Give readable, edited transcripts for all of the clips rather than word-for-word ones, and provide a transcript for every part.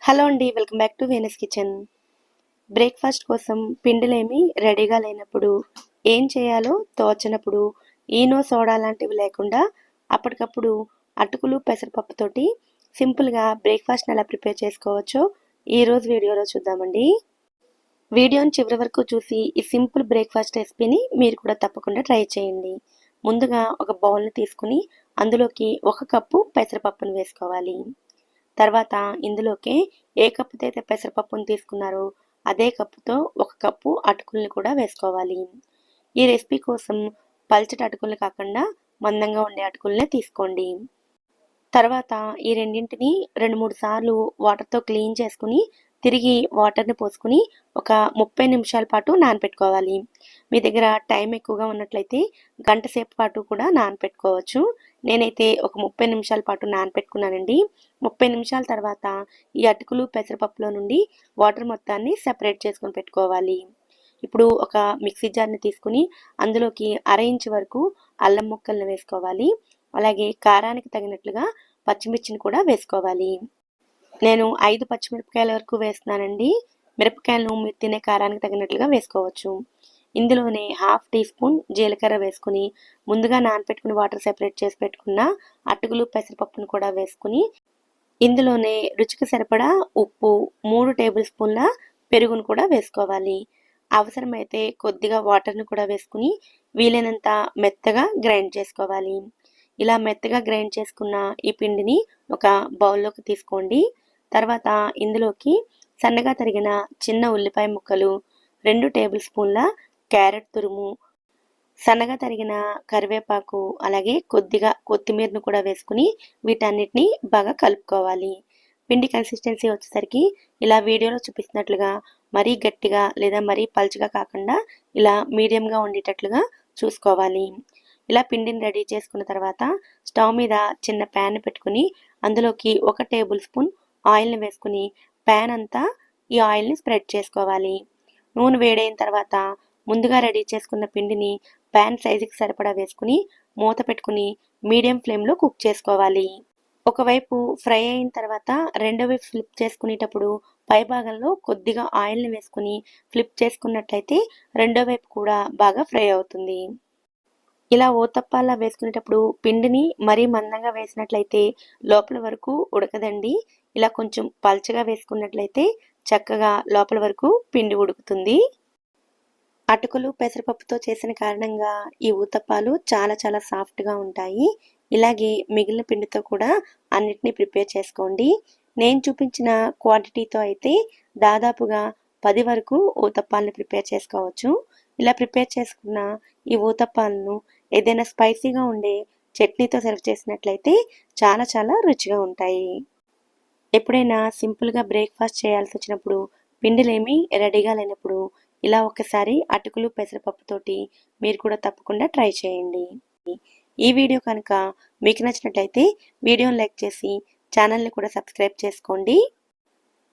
Hello అండి, welcome back to Venus kitchen. Breakfast కోసం పిండిలేమి రెడీగా లేనప్పుడు, ఏం చేయాలో తోచనప్పుడు, ఈనో సోడా లాంటివి లేకుండా అప్పటికప్పుడు అటుకులు పెసరపప్పుతోటి సింపుల్గా బ్రేక్ఫాస్ట్ని ఎలా ప్రిపేర్ చేసుకోవచ్చో ఈరోజు వీడియోలో చూద్దామండి. వీడియోని చివరి వరకు చూసి ఈ సింపుల్ బ్రేక్ఫాస్ట్ రెసిపీని మీరు కూడా తప్పకుండా ట్రై చేయండి. ముందుగా ఒక బౌల్ని తీసుకుని అందులోకి 1 కప్పు పెసరపప్పును వేసుకోవాలి. తర్వాత ఇందులోకి ఏ కప్పుతో అయితే పెసరపప్పును తీసుకున్నారో అదే కప్పుతో 1 కప్పు అటుకుల్ని కూడా వేసుకోవాలి. ఈ రెసిపీ కోసం పల్చటి అటుకులు కాకుండా మందంగా ఉండే అటుకుల్నే తీసుకోండి. తర్వాత ఈ రెండింటిని 2-3 సార్లు వాటర్తో క్లీన్ చేసుకుని తిరిగి వాటర్ని పోసుకుని ఒక 30 నిమిషాల పాటు నానపెట్టుకోవాలి. మీ దగ్గర టైం ఎక్కువగా ఉన్నట్లయితే గంట సేపు పాటు కూడా నానపెట్టుకోవచ్చు. నేనైతే ఒక 30 నిమిషాల పాటు నానపెట్టుకున్నానండి. 30 నిమిషాల తర్వాత ఈ అటుకులు పెసరపప్పులో నుండి వాటర్ మొత్తాన్ని సెపరేట్ చేసుకొని పెట్టుకోవాలి. ఇప్పుడు ఒక మిక్సీ జార్ని తీసుకుని అందులోకి 1/2 ఇంచు వరకు అల్లం ముక్కల్ని వేసుకోవాలి. అలాగే కారానికి తగినట్లుగా పచ్చిమిర్చిని కూడా వేసుకోవాలి. నేను 5 పచ్చిమిరపకాయల వరకు వేస్తున్నానండి. మిరపకాయలను మీరు తినే కారానికి తగినట్లుగా వేసుకోవచ్చు. ఇందులోనే 1/2 టీ స్పూన్ జీలకర్ర వేసుకుని ముందుగా నానపెట్టుకుని వాటర్ సెపరేట్ చేసి పెట్టుకున్న అటుకులు పెసరపప్పును కూడా వేసుకుని ఇందులోనే రుచికి సరిపడా ఉప్పు, 3 టేబుల్ స్పూన్ల పెరుగును కూడా వేసుకోవాలి. అవసరమైతే కొద్దిగా వాటర్ని కూడా వేసుకుని వీలైనంత మెత్తగా గ్రైండ్ చేసుకోవాలి. ఇలా మెత్తగా గ్రైండ్ చేసుకున్న ఈ పిండిని ఒక బౌల్లోకి తీసుకోండి. తర్వాత ఇందులోకి సన్నగా తరిగిన చిన్న ఉల్లిపాయ ముక్కలు, 2 టేబుల్ స్పూన్ల క్యారెట్ తురుము, సన్నగా తరిగిన కరివేపాకు, అలాగే కొద్దిగా కొత్తిమీరను కూడా వేసుకుని వీటన్నిటిని బాగా కలుపుకోవాలి. పిండి కన్సిస్టెన్సీ వచ్చేసరికి ఇలా వీడియోలో చూపిస్తున్నట్లుగా మరీ గట్టిగా లేదా మరీ పల్చగా కాకుండా ఇలా మీడియంగా ఉండేటట్లుగా చూసుకోవాలి. ఇలా పిండిని రెడీ చేసుకున్న తర్వాత స్టవ్ మీద చిన్న ప్యాన్ పెట్టుకుని అందులోకి 1 టేబుల్ స్పూన్ ఆయిల్ని వేసుకుని ప్యాన్ అంతా ఈ ఆయిల్ని స్ప్రెడ్ చేసుకోవాలి. నూనె వేడైన తర్వాత ముందుగా రెడీ చేసుకున్న పిండిని ప్యాన్ సైజుకి సరిపడా వేసుకుని మూత పెట్టుకుని మీడియం ఫ్లేమ్లో కుక్ చేసుకోవాలి. ఒకవైపు ఫ్రై అయిన తర్వాత రెండో వైపు ఫ్లిప్ చేసుకునేటప్పుడు పై భాగంలో కొద్దిగా ఆయిల్ని వేసుకుని ఫ్లిప్ చేసుకున్నట్లయితే రెండో వైపు కూడా బాగా ఫ్రై అవుతుంది. ఇలా ఓతప్పాలా వేసుకునేటప్పుడు పిండిని మరీ మందంగా వేసినట్లయితే లోపల వరకు ఉడకదండి. ఇలా కొంచెం పల్చగా వేసుకున్నట్లయితే చక్కగా లోపల వరకు పిండి ఉడుకుతుంది. అటుకులు పెసరపప్పుతో చేసిన కారణంగా ఈ ఊతప్పాలు చాలా చాలా సాఫ్ట్గా ఉంటాయి. ఇలాగే మిగిలిన పిండితో కూడా అన్నిటినీ ప్రిపేర్ చేసుకోండి. నేను చూపించిన క్వాంటిటీతో అయితే దాదాపుగా 10 వరకు ఊతప్పాలని ప్రిపేర్ చేసుకోవచ్చు. ఇలా ప్రిపేర్ చేసుకున్న ఈ ఊతప్పాలను ఏదైనా స్పైసీగా ఉండే చట్నీతో సర్వ్ చేసినట్లయితే చాలా చాలా రుచిగా ఉంటాయి. ఎప్పుడైనా సింపుల్గా బ్రేక్ఫాస్ట్ చేయాల్సి వచ్చినప్పుడు పిండిలేమి రెడీగా లేనప్పుడు ఇలా ఒకసారి అటుకులు పెసరపప్పుతోటి మీరు కూడా తప్పకుండా ట్రై చేయండి. ఈ వీడియో కనుక మీకు నచ్చినట్లయితే వీడియోని లైక్ చేసి ఛానల్ని కూడా సబ్స్క్రైబ్ చేసుకోండి.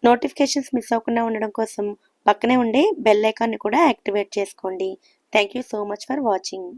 నోటిఫికేషన్స్ మిస్ అవ్వకుండా ఉండడం కోసం పక్కనే ఉండే బెల్ ఐకాన్ని కూడా యాక్టివేట్ చేసుకోండి. Thank you so much for watching.